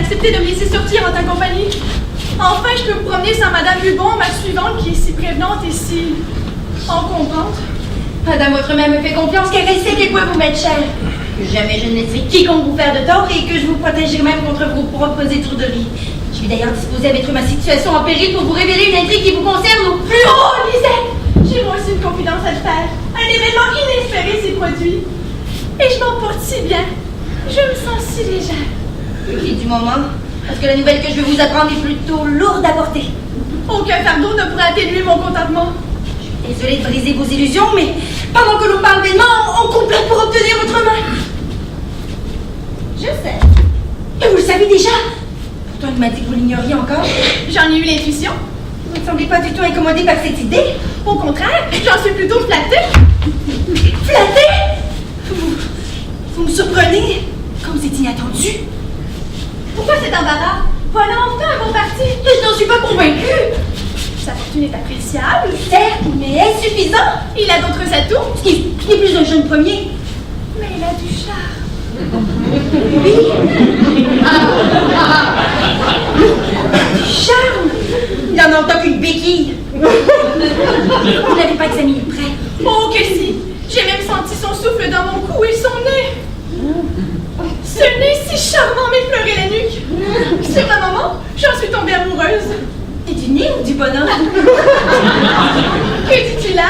d'accepter de me laisser sortir en ta compagnie. Enfin, je peux me promener sans Madame Bubon, ma suivante, qui est si prévenante et si encombrante. Madame votre mère me fait confiance car elle sait que quoi vous mettre cher. Que jamais je ne laisserai quiconque vous faire de tort et que je vous protégerai même contre vos propres étourderies. Je vais d'ailleurs disposer à mettre ma situation en péril pour vous révéler une intrigue qui vous concerne au plus haut. Oh, Lisette! J'ai moi aussi une confidence à te faire. Un événement inespéré s'est produit. Et je m'en porte si bien. Je me sens si légère. Et du moment, parce que la nouvelle que je vais vous apprendre est plutôt lourde à porter. Aucun fardeau ne pourra atténuer mon contentement. Désolée de briser vos illusions, mais pendant que l'on parle vainement, on complète pour obtenir votre main. Je sais. Et vous le savez déjà? Pourtant, il m'a dit que vous l'ignoriez encore. J'en ai eu l'intuition. Vous ne semblez pas du tout incommodé par cette idée. Au contraire, j'en suis plutôt flattée. Flattée? Vous me surprenez. Comme c'est inattendu. Pourquoi cet embarras? Voilà enfin un bon parti. Et je n'en suis pas convaincue. Sa fortune est appréciable. Certes, mais insuffisant. Il a d'autres atouts. Ce qui est plus un jeune premier. Mais il a du charme. Oui. Du charme. Il n'en entend qu'une béquille. Vous n'avez pas examiné de près. Oh que si. J'ai même senti son souffle dans mon cou et son nez. Ce nez si charmant m'effleurait la nuque. Sur un moment, j'en suis tombée amoureuse. Et du nez ou du bonhomme? Que dis-tu là?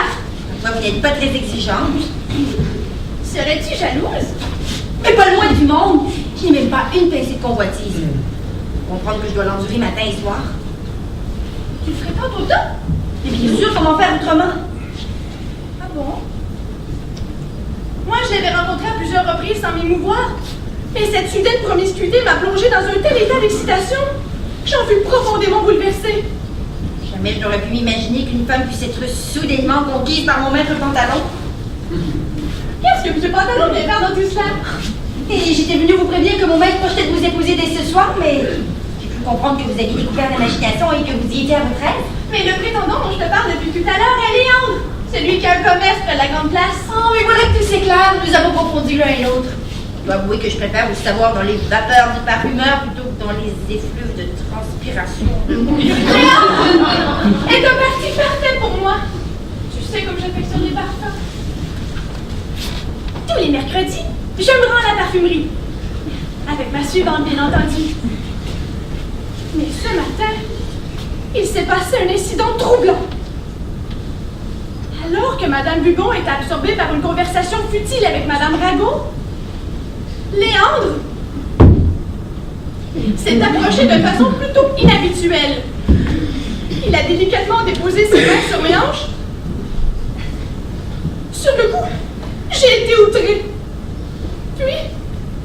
Moi, vous n'êtes pas très exigeante. Serais-tu jalouse? Mais pas loin du monde. Je n'ai même pas une pincée de convoitise. Comprendre que je dois l'endurer matin et soir. Tu ferais pas autant? Et bien sûr, comment faire autrement? Ah bon? Moi, je l'avais rencontré à plusieurs reprises sans m'émouvoir. Mais cette soudaine promiscuité m'a plongée dans un tel état d'excitation. J'en fus profondément bouleversée. Jamais je n'aurais pu m'imaginer qu'une femme puisse être soudainement conquise par mon maître pantalon. Qu'est-ce que M. Pantalon vient faire dans tout cela? Et j'étais venue vous prévenir que mon maître projetait de vous épouser dès ce soir, mais j'ai pu comprendre que vous aviez découvert l'imagination et que vous y étiez à votre aise. Mais le prétendant dont je te parle depuis tout à l'heure est Léandre. Celui qui a un commerce près de la Grande Place. Oh, mais voilà que tout s'éclate, nous avons confondu l'un et l'autre. Je dois avouer que je préfère vous savoir dans les vapeurs du parfumeur plutôt que dans les effluves de transpiration. Léandre est un parti parfait pour moi. Tu sais comme j'affectionne les parfums. Tous les mercredis, je me rends à la parfumerie. Avec ma suivante, bien entendu. Mais ce matin, il s'est passé un incident troublant. Alors que Madame Bubon était absorbée par une conversation futile avec Madame Ragot, Léandre s'est approché de façon plutôt inhabituelle. Il a délicatement déposé ses mains sur mes hanches. Sur le coup, j'ai été outrée. Puis,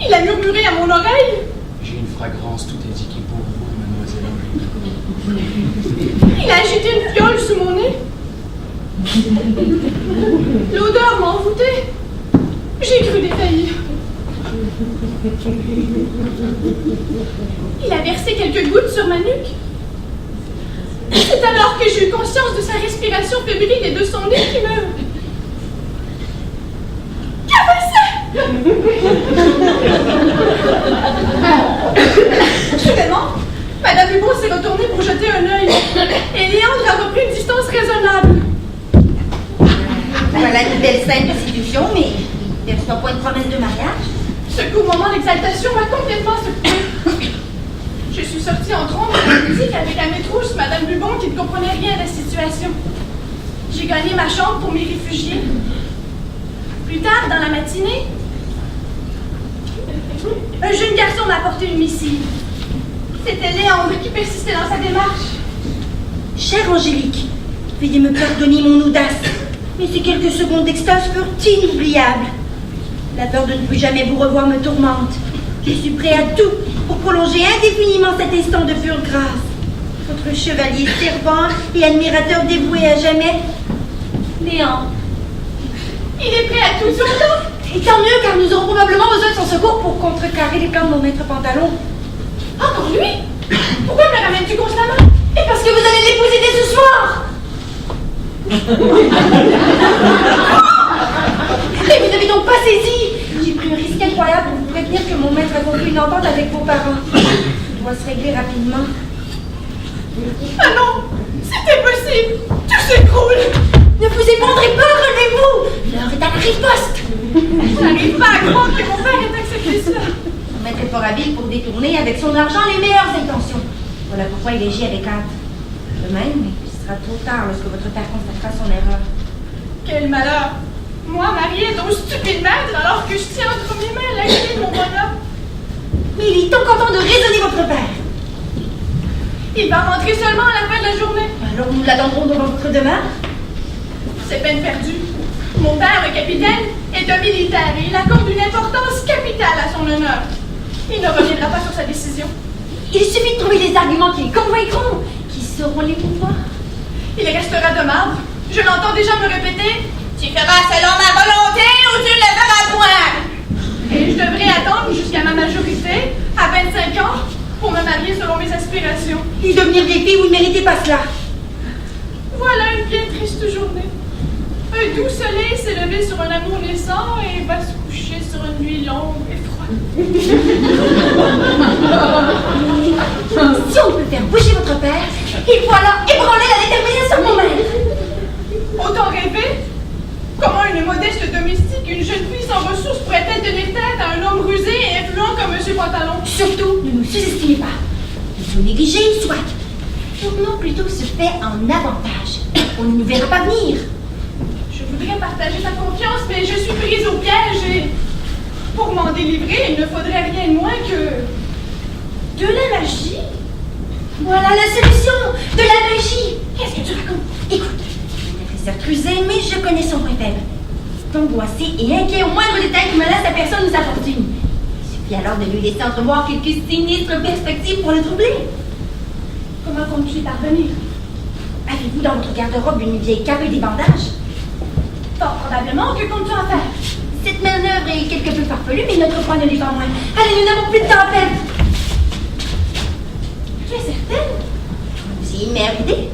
il a murmuré à mon oreille. J'ai une fragrance tout indiquée pour vous, mademoiselle. Il a agité une fiole sous mon nez. L'odeur m'a envoûtée. J'ai cru défaillir. Il a versé quelques gouttes sur ma nuque. C'est alors que j'ai eu conscience de sa respiration fébrile et de son nez qui me... Soudainement, Madame Bubon s'est retournée pour jeter un œil. Et Léandre a repris une distance raisonnable. Voilà une belle scène de séduction, mais il ne reçoit pas une promesse de mariage. Ce court moment d'exaltation m'a complètement secouée. Je suis sortie en trombe de la boutique avec à mes trousses Madame Bubon qui ne comprenait rien à la situation. J'ai gagné ma chambre pour m'y réfugier. Plus tard, dans la matinée, un jeune garçon m'a apporté une missive. C'était Léandre qui persistait dans sa démarche. Chère Angélique, veuillez me pardonner mon audace, mais ces quelques secondes d'extase furent inoubliables. La peur de ne plus jamais vous revoir me tourmente. Je suis prêt à tout pour prolonger indéfiniment cet instant de pure grâce. Votre chevalier servant et admirateur dévoué à jamais, Léandre. Il est prêt à tout surtout. Et tant mieux, car nous aurons probablement besoin de son secours pour contrecarrer les plans de mon maître pantalon. Encore lui? Pourquoi me ramènes-tu constamment? Et parce que vous allez l'épouser dès ce soir. Mais vous n'avez donc pas saisi. J'ai pris un risque incroyable pour vous prévenir que mon maître a conclu une entente avec vos parents. doit se régler rapidement. Ah non! C'est impossible! Tout s'écroule! Ne vous effondrez pas, relevez-vous! L'heure est à la riposte! Je n'arrive pas à croire que mon père ait accepté cela. Son maître est fort habile pour détourner avec son argent les meilleures intentions. Voilà pourquoi il agit avec hâte. De même, il sera trop tard lorsque votre père constatera son erreur. Quel malheur! Moi, mariée d'un stupide maître, alors que je tiens entre mes mains la clé de mon bonheur. Mais il est temps content de raisonner votre père. Il va rentrer seulement à la fin de la journée. Alors nous l'attendrons devant votre demeure. C'est peine perdue. Mon père, le capitaine, est un militaire et il accorde une importance capitale à son honneur. Il ne reviendra pas sur sa décision. Il suffit de trouver des arguments qui les convaincront, qui sauront les pouvoir. Il restera de marbre. Je l'entends déjà me répéter. Tu feras selon ma volonté ou tu ne le feras point. Et je devrais attendre jusqu'à ma majorité, à 25 ans, pour me marier selon mes aspirations. Et devenir vieille fille, vous ne méritez pas cela. Voilà une bien triste journée. Un doux soleil s'est levé sur un amour naissant et va se coucher sur une nuit longue et froide. Si on peut faire bouger votre père, il faut alors ébranler la détermination de mon maître. Autant rêver. Comment une modeste domestique, une jeune fille sans ressources pourrait-elle tenir tête à un homme rusé et influent comme M. Pantalon? Surtout, ne nous sous-estimez pas. Il faut négliger, soit. Tournons plutôt ce fait en avantage. On ne nous verra pas venir. Je voudrais partager ta confiance, mais je suis prise au piège et pour m'en délivrer, il ne faudrait rien de moins que de la magie. Voilà la solution, de la magie. Qu'est-ce que tu racontes? Écoute, je certes rusé, mais je connais son point faible. Angoissé et inquiet au moindre détail qui menace sa personne ou sa fortune. Il suffit alors de lui laisser entrevoir quelques sinistres perspectives pour le troubler. Comment comptes-tu y parvenir? Avez-vous dans votre garde-robe une vieille cape et des bandages? Fort probablement, que comptes-tu en faire? Cette manœuvre est quelque peu farfelue, mais notre point ne l'est pas moins. Allez, nous n'avons plus de temps à perdre. Tu es certaine? C'est une meilleure idée.